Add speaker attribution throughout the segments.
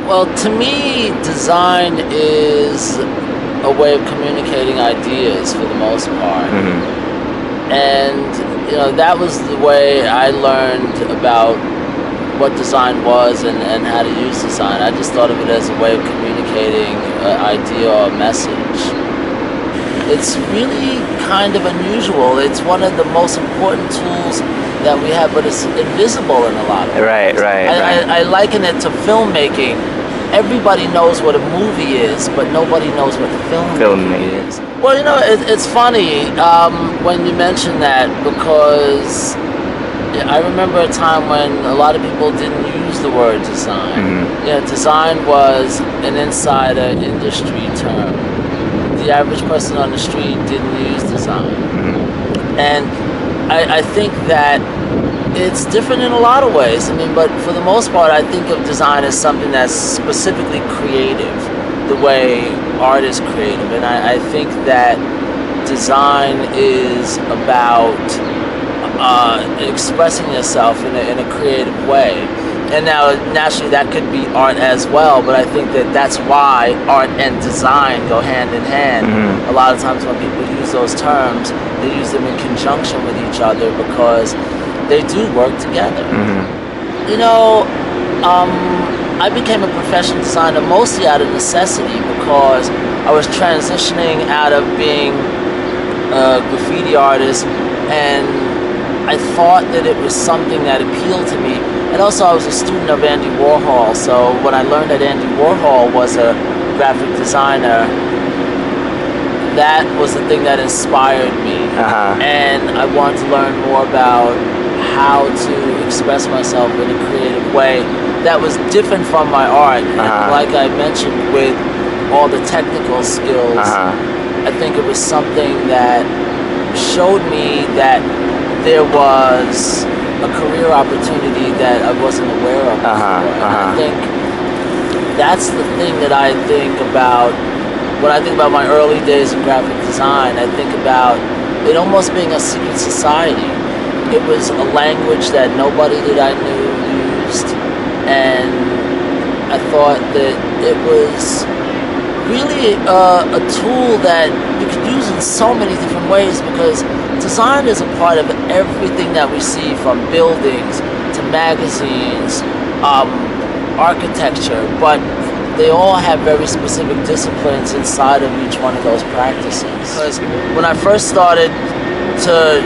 Speaker 1: Well, to me, design is a way of communicating ideas for the most part. And, that was the way I learned about what design was and how to use design. I just thought of it as a way of communicating an idea or a message. It's really kind of unusual. It's one of the most important tools that we have, but it's invisible in a lot of ways.
Speaker 2: Right.
Speaker 1: I liken it to filmmaking. Everybody knows what a movie is, but nobody knows what the film is. Well, it's funny when you mention that, because I remember a time when a lot of people didn't use the word design. Design was an insider industry term. The average person on the street didn't use design. And I think that it's different in a lot of ways. But for the most part, I think of design as something that's specifically creative, the way art is creative. And I think that design is about expressing yourself in a creative way. And now, naturally, that could be art as well, but I think that that's why art and design go hand in hand. A lot of times when people use those terms, they use them in conjunction with each other because they do work together. I became a professional designer mostly out of necessity, because I was transitioning out of being a graffiti artist, and I thought that it was something that appealed to me. And also I was a student of Andy Warhol, so when I learned that Andy Warhol was a graphic designer, that was the thing that inspired me. And I wanted to learn more about how to express myself in a creative way that was different from my art. And like I mentioned, with all the technical skills, I think it was something that showed me that there was a career opportunity that I wasn't aware of before. And I think that's the thing that I think about when I think about my early days in graphic design. I think about it almost being a secret society. It was a language that nobody that I knew used, and I thought that it was really a tool that you could use in so many different ways, because design is a part of everything that we see, from buildings to magazines, architecture, but they all have very specific disciplines inside of each one of those practices. Because when I first started to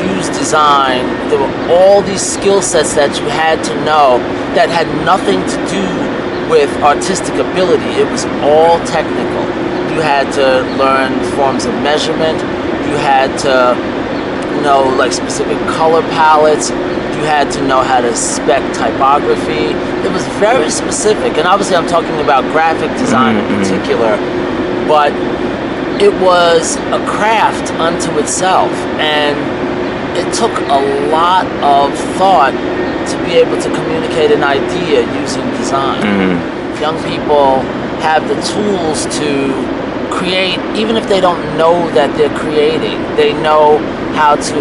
Speaker 1: use design, there were all these skill sets that you had to know that had nothing to do with artistic ability. It was all technical. You had to learn forms of measurement. You had to know specific color palettes. You had to know how to spec typography. It was very specific, and obviously I'm talking about graphic design in particular, but it was a craft unto itself, and it took a lot of thought to be able to communicate an idea using design. Young people have the tools to create, even if they don't know that they're creating. They know how to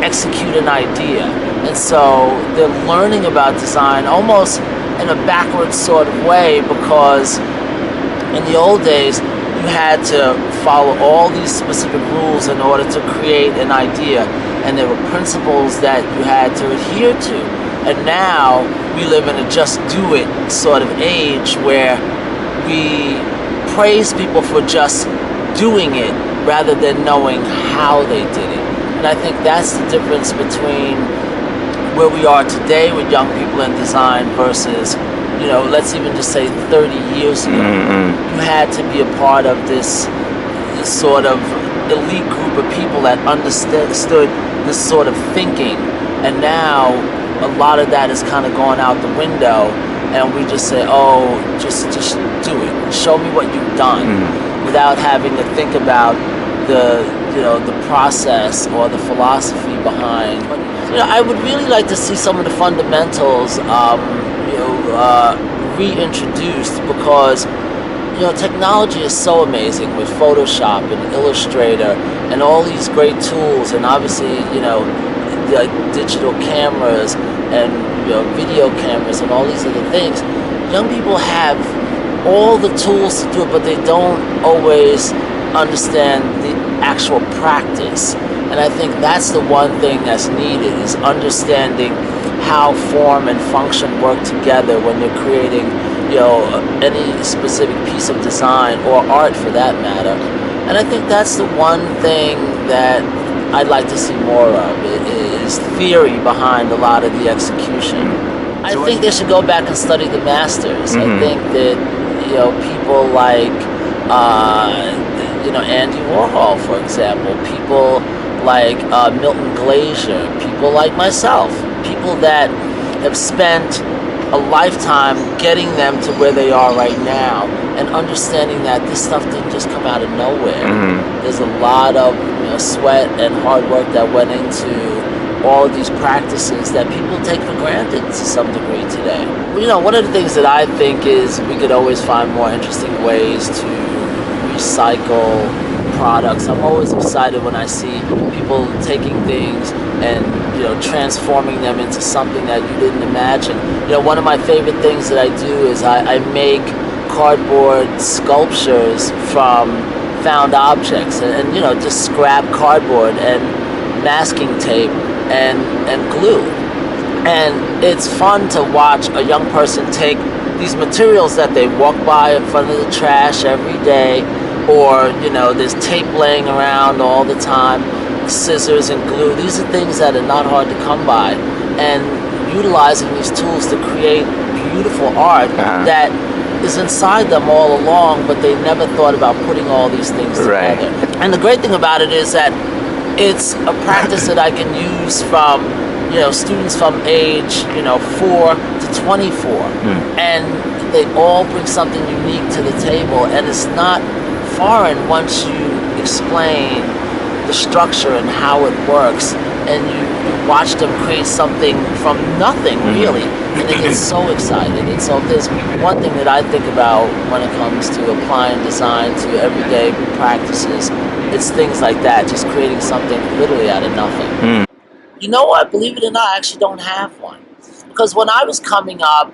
Speaker 1: execute an idea, and so they're learning about design almost in a backwards sort of way, because in the old days you had to follow all these specific rules in order to create an idea, and there were principles that you had to adhere to. And now we live in a just do it sort of age, where we praise people for just doing it rather than knowing how they did it. And I think that's the difference between where we are today with young people in design versus, let's even just say 30 years ago. You had to be a part of this sort of elite group of people that understood this sort of thinking. And now a lot of that is kind of gone out the window, and we just say, just do it. Show me what you've done, without having to think about the process or the philosophy behind. I would really like to see some of the fundamentals reintroduced, because technology is so amazing with Photoshop and Illustrator and all these great tools, and obviously digital cameras and video cameras and all these other things. young people have all the tools to do it, but they don't always understand the actual practice. And I think that's the one thing that's needed, is understanding how form and function work together when you're creating, any specific piece of design or art for that matter. And I think that's the one thing that I'd like to see more of, is theory behind a lot of the execution. I think they should go back and study the masters. I think that people like Andy Warhol, for example, people like Milton Glaser, people like myself, people that have spent a lifetime getting them to where they are right now, and understanding that this stuff didn't just come out of nowhere. There's a lot of sweat and hard work that went into all of these practices that people take for granted to some degree today. One of the things that I think is we could always find more interesting ways to recycle products. I'm always excited when I see people taking things and transforming them into something that you didn't imagine. One of my favorite things that I do is I make cardboard sculptures from found objects, and just scrap cardboard and masking tape and glue. And it's fun to watch a young person take these materials that they walk by in front of the trash every day, or there's tape laying around all the time, scissors and glue. These are things that are not hard to come by, and utilizing these tools to create beautiful art that is inside them all along, but they never thought about putting all these things together. And the great thing about it is that it's a practice that I can use from students from age 4 to 24, and they all bring something unique to the table, and it's not foreign once you explain the structure and how it works, and you watch them create something from nothing really, and they get so excited. And so if there's one thing that I think about when it comes to applying design to everyday practices, it's things like that, just creating something literally out of nothing. You know what? Believe it or not, I actually don't have one. Because when I was coming up,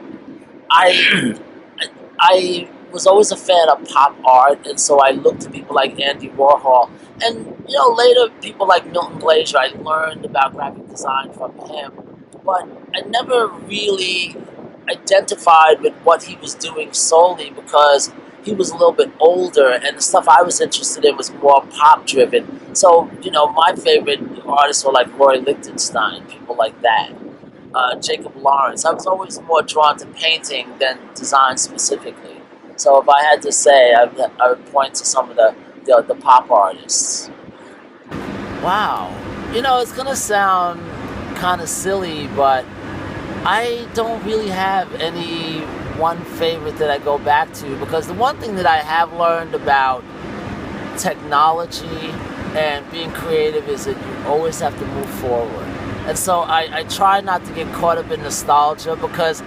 Speaker 1: I was always a fan of pop art, and so I looked to people like Andy Warhol. And, later people like Milton Glaser, I learned about graphic design from him. But I never really identified with what he was doing solely, because he was a little bit older, and the stuff I was interested in was more pop-driven. So, my favorite artists were like Roy Lichtenstein, people like that, Jacob Lawrence. I was always more drawn to painting than design specifically. So if I had to say, I would point to some of the pop artists. Wow. It's going to sound kind of silly, but I don't really have any one favorite that I go back to, because the one thing that I have learned about technology and being creative is that you always have to move forward. And so I try not to get caught up in nostalgia, because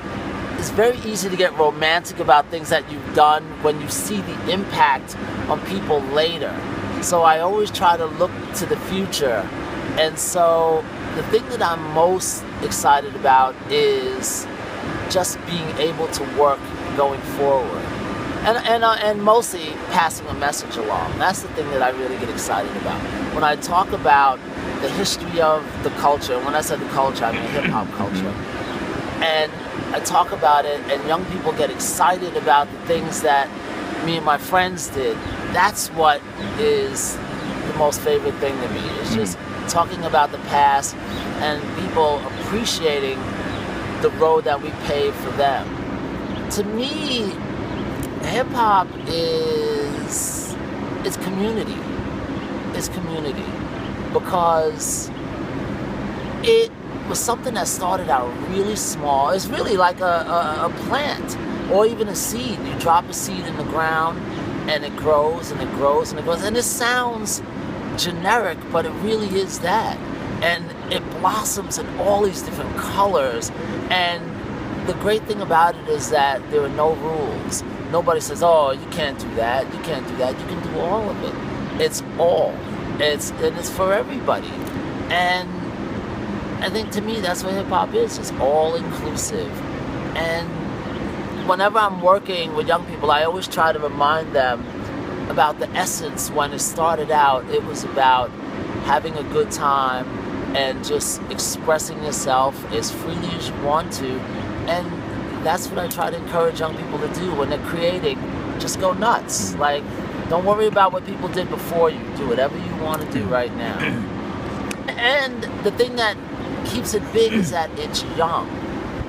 Speaker 1: it's very easy to get romantic about things that you've done when you see the impact on people later. So I always try to look to the future. And so the thing that I'm most excited about is just being able to work going forward, and mostly passing a message along. That's the thing that I really get excited about. When I talk about the history of the culture, and when I said the culture, I mean hip-hop culture, and I talk about it, and young people get excited about the things that me and my friends did, that's what is the most favorite thing to me. It's just talking about the past and people appreciating the road that we paved for them. To me, hip-hop is community. It's community, because it was something that started out really small. It's really like a plant, or even a seed. You drop a seed in the ground, and it grows and it grows and it grows. And it sounds generic, but it really is that. And it blossoms in all these different colors. And the great thing about it is that there are no rules. Nobody says, oh, you can't do that, you can't do that. You can do all of it. It's all. It's for everybody. And I think, to me, that's what hip-hop is. It's all inclusive. And whenever I'm working with young people, I always try to remind them about the essence. When it started out, it was about having a good time and just expressing yourself as freely as you want to. And that's what I try to encourage young people to do when they're creating. Just go nuts. Like, don't worry about what people did before you. Do whatever you want to do right now. And the thing that keeps it big is that it's young.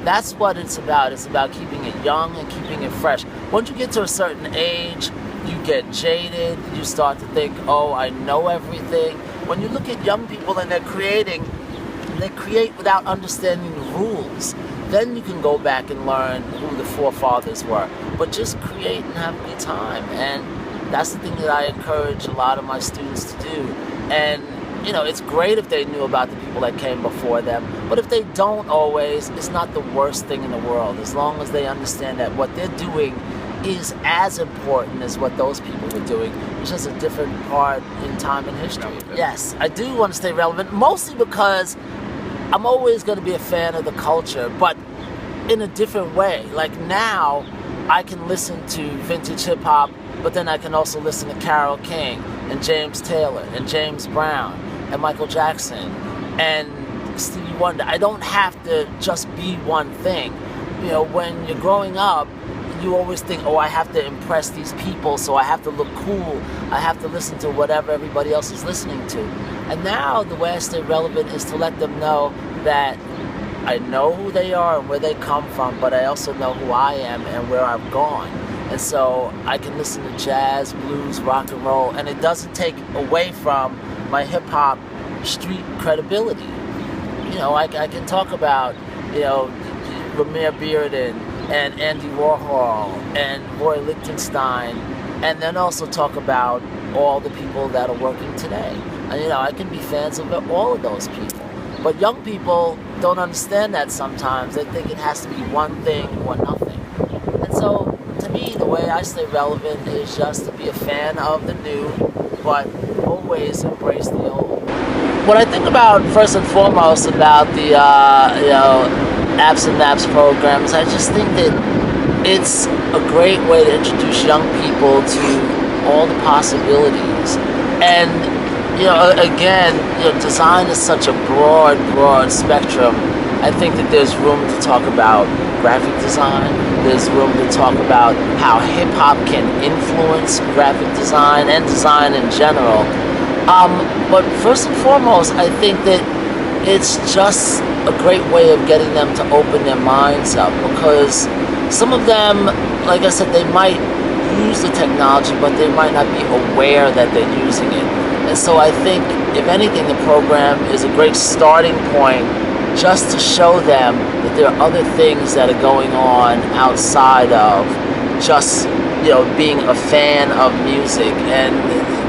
Speaker 1: That's what it's about. It's about keeping it young and keeping it fresh. Once you get to a certain age, you get jaded. You start to think, oh, I know everything. When you look at young people and they're creating, they create without understanding the rules. Then you can go back and learn who the forefathers were. But just create and have a good time. And that's the thing that I encourage a lot of my students to do. And you know, it's great if they knew about the people that came before them, but if they don't always, it's not the worst thing in the world, as long as they understand that what they're doing is as important as what those people were doing. It's just a different part in time and history. Yes, I do want to stay relevant, mostly because I'm always going to be a fan of the culture, but in a different way. Like now, I can listen to vintage hip-hop, but then I can also listen to Carole King and James Taylor and James Brown and Michael Jackson and Stevie Wonder. I don't have to just be one thing. You know, when you're growing up, you always think, oh, I have to impress these people, so I have to look cool. I have to listen to whatever everybody else is listening to. And now the way I stay relevant is to let them know that I know who they are and where they come from, but I also know who I am and where I've gone. And so I can listen to jazz, blues, rock and roll, and it doesn't take away from my hip-hop street credibility. You know, I can talk about, you know, Ramir Bearden and Andy Warhol and Roy Lichtenstein, and then also talk about all the people that are working today. And, you know, I can be fans of all of those people. But young people don't understand that sometimes. They think it has to be one thing or nothing. And so, to me, the way I stay relevant is just to be a fan of the new, but always embrace the old. What I think about, first and foremost, about the Apps and Naps programs, I just think that it's a great way to introduce young people to all the possibilities. And you know, again, you know, design is such a broad spectrum. I think that there's room to talk about graphic design. There's room to talk about how hip-hop can influence graphic design and design in general. But first and foremost, I think that it's just a great way of getting them to open their minds up, because some of them, like I said, they might use the technology, but they might not be aware that they're using it. And so I think, if anything, the program is a great starting point just to show them that there are other things that are going on outside of just, you know, being a fan of music, and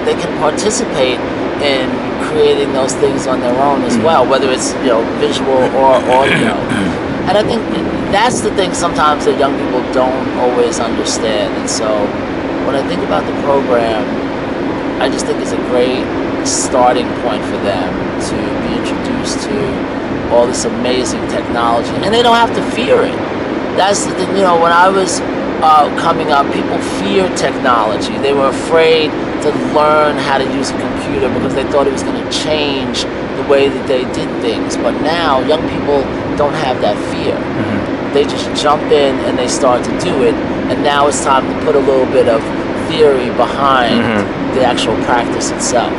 Speaker 1: they can participate in creating those things on their own as well, whether it's, you know, visual or audio. And I think that's the thing sometimes that young people don't always understand. And so when I think about the program, I just think it's a great starting point for them to be introduced to all this amazing technology, and they don't have to fear it. That's the thing. You know, when I was coming up, people feared technology. They were afraid to learn how to use a computer because they thought it was going to change the way that they did things. But now, young people don't have that fear. They just jump in and they start to do it, and now it's time to put a little bit of theory behind the actual practice itself.